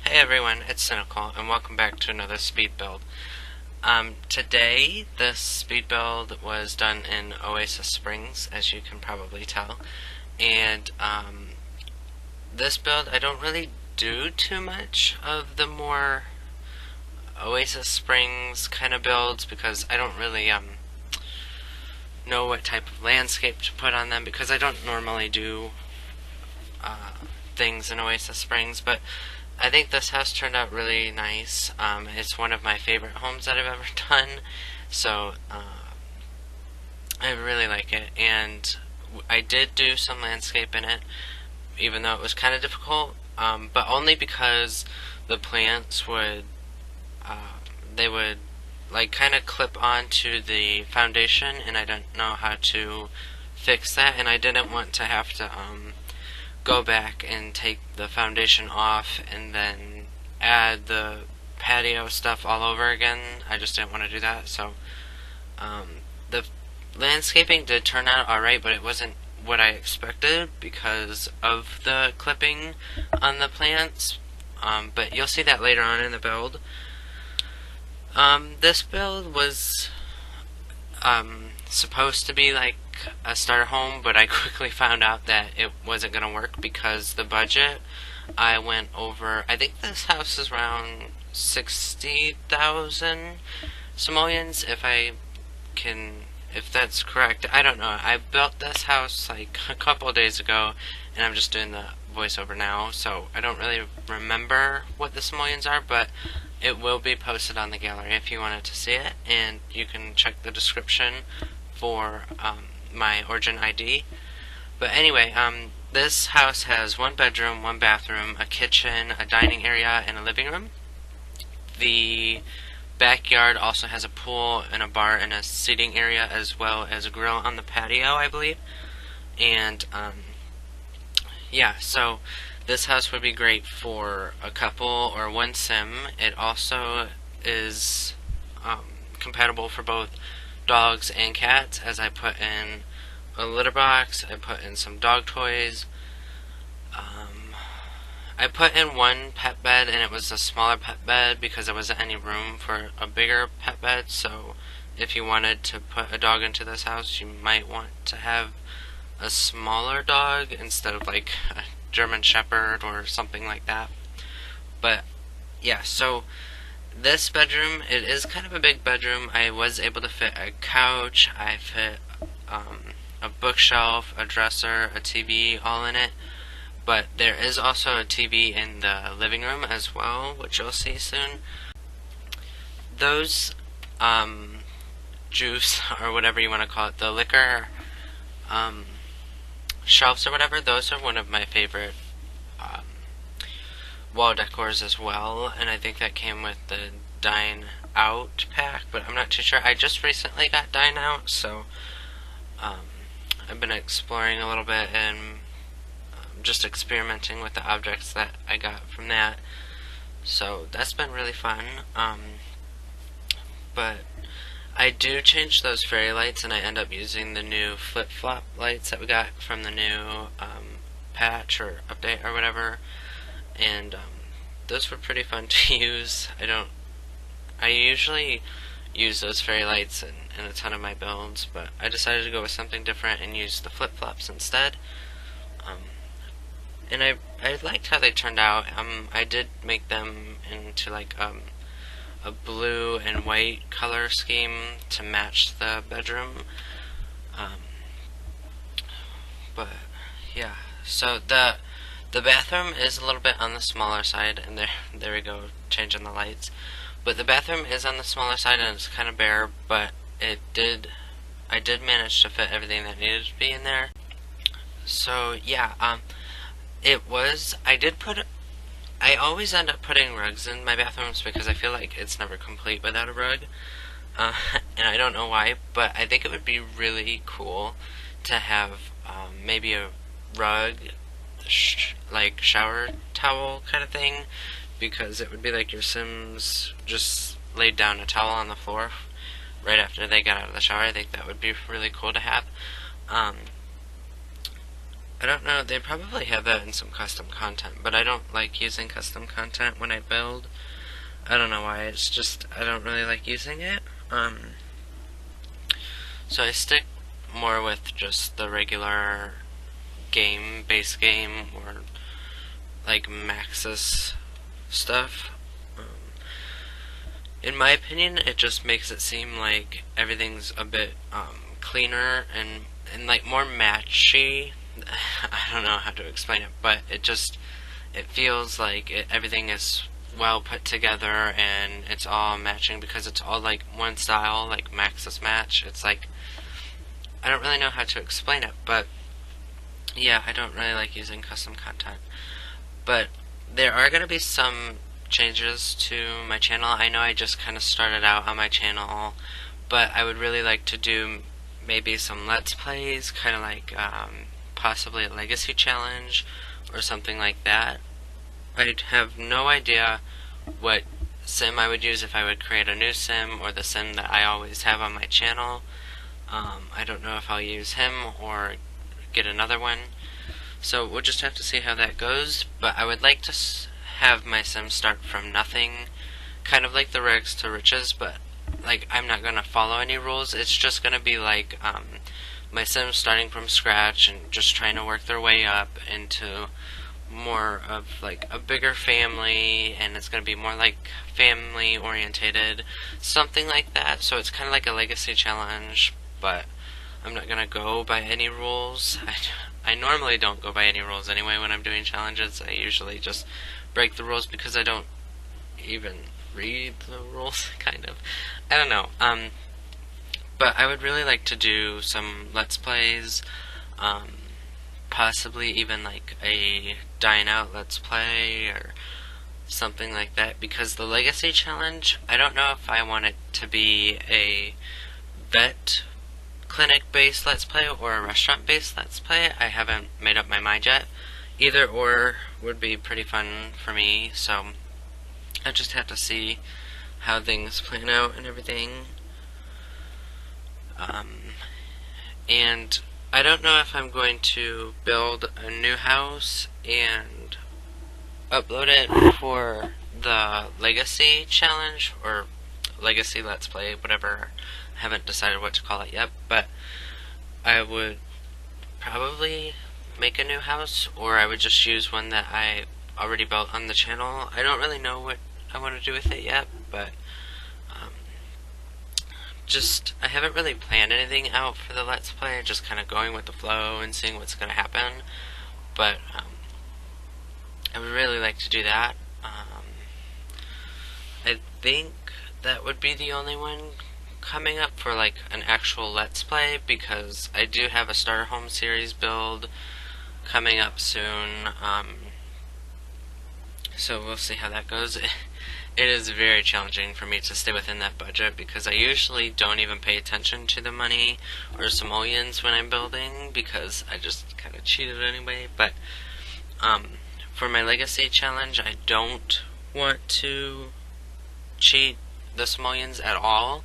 Hey everyone, it's Cynical, and welcome back to another speed build. Today, this speed build was done in Oasis Springs, as you can probably tell. And this build, I don't really do too much of the more Oasis Springs kind of builds because I don't really know what type of landscape to put on them because I don't normally do things in Oasis Springs, but I think this house turned out really nice. It's one of my favorite homes that I've ever done, so I really like it. And I did do some landscape in it, even though it was kind of difficult, but only because the plants would, they would like kind of clip onto the foundation, and I didn't know how to fix that, and I didn't want to have to go back and take the foundation off and then add the patio stuff all over again. I just didn't want to do that. So the landscaping did turn out alright, but it wasn't what I expected because of the clipping on the plants. But you'll see that later on in the build. This build was supposed to be like a starter home, but I quickly found out that it wasn't going to work because the budget, I went over. I think this house is around 60,000 simoleons, if that's correct. I don't know. I built this house like a couple days ago, and I'm just doing the voiceover now, so I don't really remember what the simoleons are, but it will be posted on the gallery if you wanted to see it, and you can check the description for my origin ID. But anyway, this house has one bedroom, one bathroom, a kitchen, a dining area, and a living room. The backyard also has a pool and a bar and a seating area, as well as a grill on the patio, I believe. And yeah, so this house would be great for a couple or one sim. It also is compatible for both dogs and cats, as I put in a litter box, I put in some dog toys. I put in one pet bed, and it was a smaller pet bed because there wasn't any room for a bigger pet bed, so if you wanted to put a dog into this house, you might want to have a smaller dog instead of like a German Shepherd or something like that. But yeah, so this bedroom, it is kind of a big bedroom. I was able to fit a couch, I fit a bookshelf, a dresser, a TV, all in it. But there is also a TV in the living room as well, which you'll see soon. Those juice, or whatever you want to call it, the liquor shelves or whatever, those are one of my favorite wall decors as well, and I think that came with the Dine Out pack, but I'm not too sure. I just recently got Dine Out, so I've been exploring a little bit and just experimenting with the objects that I got from that, so that's been really fun. But I do change those fairy lights, and I end up using the new flip-flop lights that we got from the new patch or update or whatever, and those were pretty fun to use. I usually use those fairy lights in a ton of my builds, but I decided to go with something different and use the flip-flops instead. And I liked how they turned out. I did make them into like a blue and white color scheme to match the bedroom. But yeah, so the bathroom is a little bit on the smaller side, and there we go, changing the lights. But the bathroom is on the smaller side, and it's kind of bare, but I did manage to fit everything that needed to be in there. So yeah, I always end up putting rugs in my bathrooms because I feel like it's never complete without a rug. And I don't know why, but I think it would be really cool to have maybe a rug, like shower towel kind of thing, because it would be like your Sims just laid down a towel on the floor right after they got out of the shower. I think that would be really cool to have. I don't know, they probably have that in some custom content, but I don't like using custom content when I build. I don't know why, it's just, I don't really like using it. So I stick more with just the regular game, base game, or like Maxis stuff. In my opinion, it just makes it seem like everything's a bit cleaner and like more matchy. I don't know how to explain it, but it feels like everything is well put together and it's all matching because it's all like one style, like Maxis match. It's like, I don't really know how to explain it, but yeah, I don't really like using custom content. But there are going to be some changes to my channel. I know I just kind of started out on my channel, but I would really like to do maybe some Let's Plays, kind of like possibly a Legacy Challenge or something like that. I have no idea what sim I would use if I would create a new sim or the sim that I always have on my channel. I don't know if I'll use him or get another one. So we'll just have to see how that goes, but I would like to have my sim start from nothing, kind of like the Rags to Riches, but like I'm not going to follow any rules. It's just going to be like my sim starting from scratch and just trying to work their way up into more of like a bigger family, and it's going to be more like family orientated, something like that. So it's kind of like a legacy challenge, but I'm not going to go by any rules. I normally don't go by any rules anyway when I'm doing challenges. I usually just break the rules because I don't even read the rules, kind of. I don't know. But I would really like to do some Let's Plays, possibly even like a Dying Out Let's Play or something like that, because the Legacy Challenge, I don't know if I want it to be a vet clinic-based Let's Play or a restaurant-based Let's Play. I haven't made up my mind yet. Either or would be pretty fun for me, so I just have to see how things plan out and everything. And I don't know if I'm going to build a new house and upload it for the Legacy Challenge or Legacy Let's Play, whatever. I haven't decided what to call it yet, but I would probably make a new house, or I would just use one that I already built on the channel. I don't really know what I want to do with it yet, but I haven't really planned anything out for the Let's Play, just kind of going with the flow and seeing what's going to happen, but I would really like to do that. I think that would be the only one coming up for like an actual Let's Play, because I do have a starter home series build coming up soon, so we'll see how that goes. It is very challenging for me to stay within that budget because I usually don't even pay attention to the money or simoleons when I'm building because I just kind of cheat it anyway. But for my Legacy Challenge, I don't want to cheat the simoleons at all,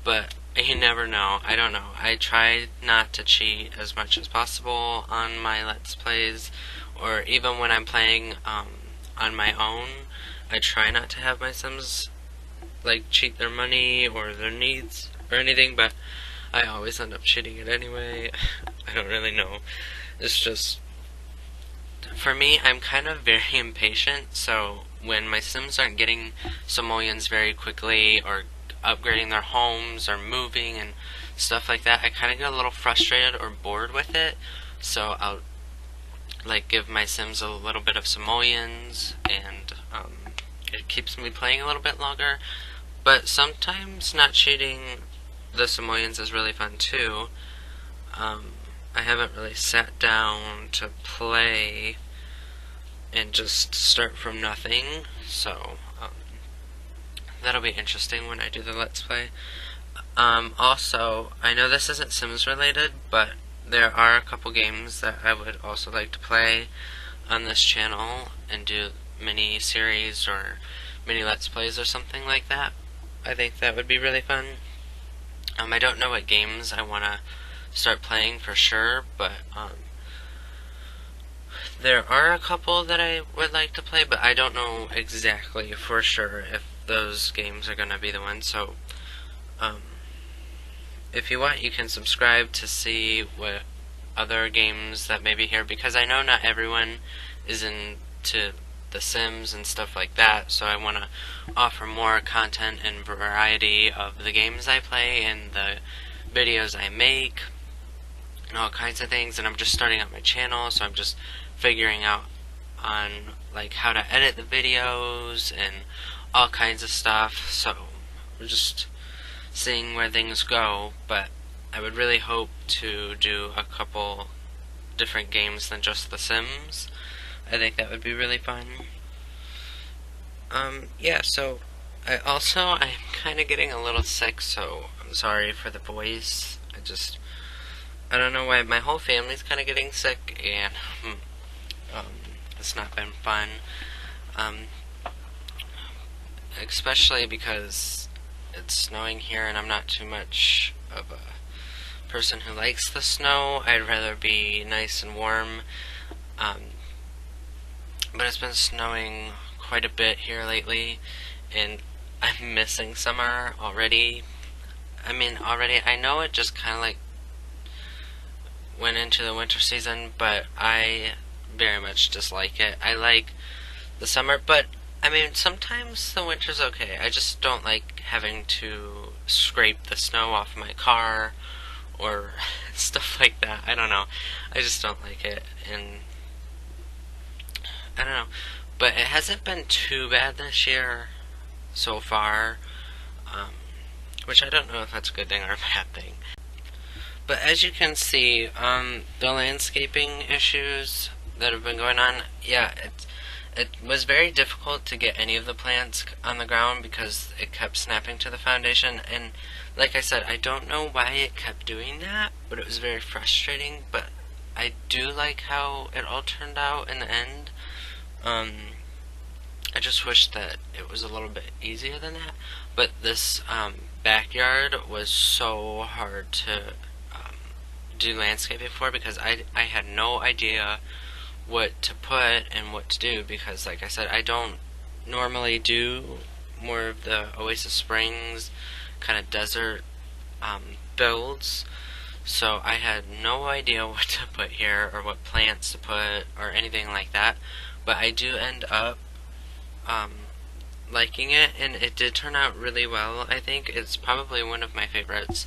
but you never know. I don't know. I try not to cheat as much as possible on my Let's Plays, or even when I'm playing on my own. I try not to have my Sims like cheat their money or their needs or anything, but I always end up cheating it anyway. I don't really know. It's just, for me, I'm kind of very impatient, so when my Sims aren't getting simoleons very quickly or upgrading their homes or moving and stuff like that, I kind of get a little frustrated or bored with it, so I'll like give my Sims a little bit of simoleons, and it keeps me playing a little bit longer. But sometimes not cheating the simoleons is really fun too. I haven't really sat down to play and just start from nothing, so that'll be interesting when I do the Let's Play. Also, I know this isn't Sims related, but there are a couple games that I would also like to play on this channel and do mini series or mini Let's Plays or something like that. I think that would be really fun. I don't know what games I want to start playing for sure, but There are a couple that I would like to play, but I don't know exactly for sure if those games are going to be the ones. So, um, if you want, you can subscribe to see what other games that may be here, because I know not everyone is into The Sims and stuff like that, so I want to offer more content and variety of the games I play and the videos I make and all kinds of things. And I'm just starting out my channel, so I'm just figuring out on like how to edit the videos and all kinds of stuff, so we're just seeing where things go. But I would really hope to do a couple different games than just The Sims. I think that would be really fun. Yeah, so I'm kind of getting a little sick, so I'm sorry for the voice. I don't know why, my whole family's kind of getting sick, and it's not been fun. Especially because it's snowing here, and I'm not too much of a person who likes the snow. I'd rather be nice and warm. But it's been snowing quite a bit here lately, and I'm missing summer already. I know it just kind of like went into the winter season, but I very much dislike it. I like the summer, but sometimes the winter's okay. I just don't like having to scrape the snow off my car or stuff like that. I don't know. I just don't like it, and I don't know. But it hasn't been too bad this year so far, which I don't know if that's a good thing or a bad thing. But as you can see, the landscaping issues that have been going on, yeah, it was very difficult to get any of the plants on the ground because it kept snapping to the foundation. And like I said, I don't know why it kept doing that, but it was very frustrating. But I do like how it all turned out in the end. I just wish that it was a little bit easier than that. But this backyard was so hard to do landscaping for, because I had no idea what to put and what to do, because like I said, I don't normally do more of the Oasis Springs kind of desert builds, so I had no idea what to put here or what plants to put or anything like that. But I do end up liking it, and it did turn out really well. I think it's probably one of my favorites.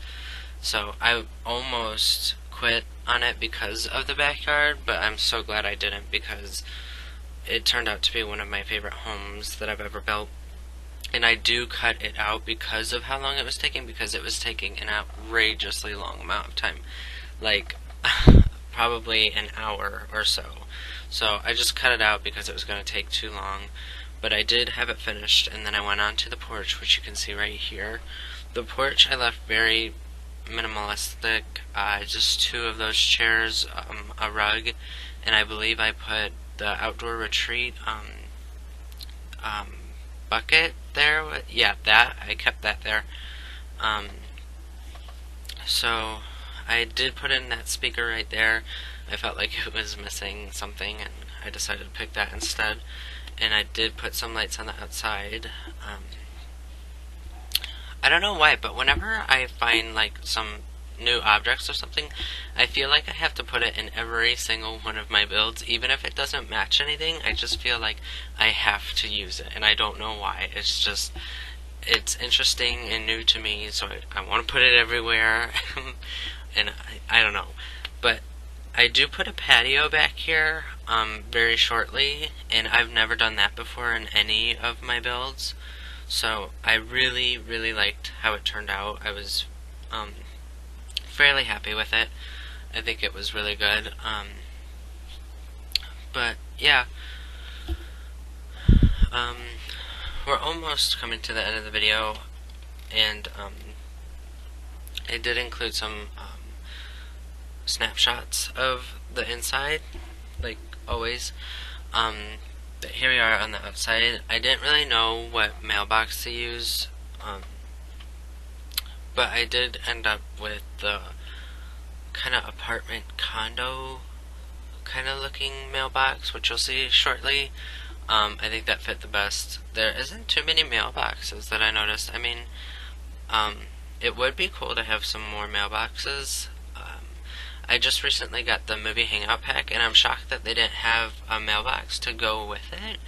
So I almost quit on it because of the backyard, but I'm so glad I didn't, because it turned out to be one of my favorite homes that I've ever built. And I do cut it out because of how long it was taking, because it was taking an outrageously long amount of time. Like, probably an hour or so. So I just cut it out because it was going to take too long. But I did have it finished, and then I went on to the porch, which you can see right here. The porch I left very minimalistic, just two of those chairs, a rug, and I believe I put the outdoor retreat bucket there. Yeah, that I kept that there. So I did put in that speaker right there. I felt like it was missing something, and I decided to pick that instead. And I did put some lights on the outside. I don't know why, but whenever I find like some new objects or something, I feel like I have to put it in every single one of my builds, even if it doesn't match anything. I just feel like I have to use it, and I don't know why. It's interesting and new to me, so I want to put it everywhere. And I don't know, but I do put a patio back here very shortly, and I've never done that before in any of my builds. So I really, really liked how it turned out. I was fairly happy with it. I think it was really good. But yeah, we're almost coming to the end of the video, and it did include some snapshots of the inside, like always. But here we are on the outside. I didn't really know what mailbox to use, but I did end up with the kind of apartment condo kind of looking mailbox, which you'll see shortly. I think that fit the best. There isn't too many mailboxes that I noticed. I mean, it would be cool to have some more mailboxes. I just recently got the movie Hangout pack, and I'm shocked that they didn't have a mailbox to go with it.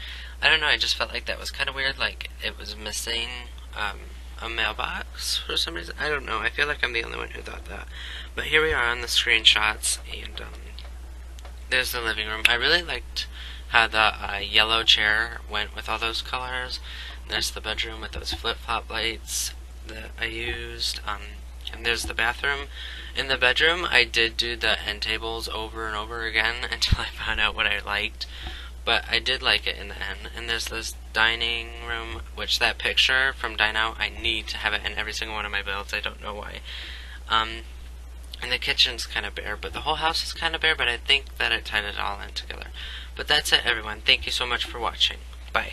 I don't know, I just felt like that was kind of weird, like it was missing a mailbox for some reason. I don't know, I feel like I'm the only one who thought that. But here we are on the screenshots, and there's the living room. I really liked how the yellow chair went with all those colors. There's the bedroom with those flip-flop lights that I used. And there's the bathroom. In the bedroom, I did do the end tables over and over again until I found out what I liked. But I did like it in the end. And there's this dining room, which that picture from Dine Out, I need to have it in every single one of my builds. I don't know why. And the kitchen's kind of bare, but the whole house is kind of bare, but I think that it tied it all in together. But that's it, everyone. Thank you so much for watching. Bye.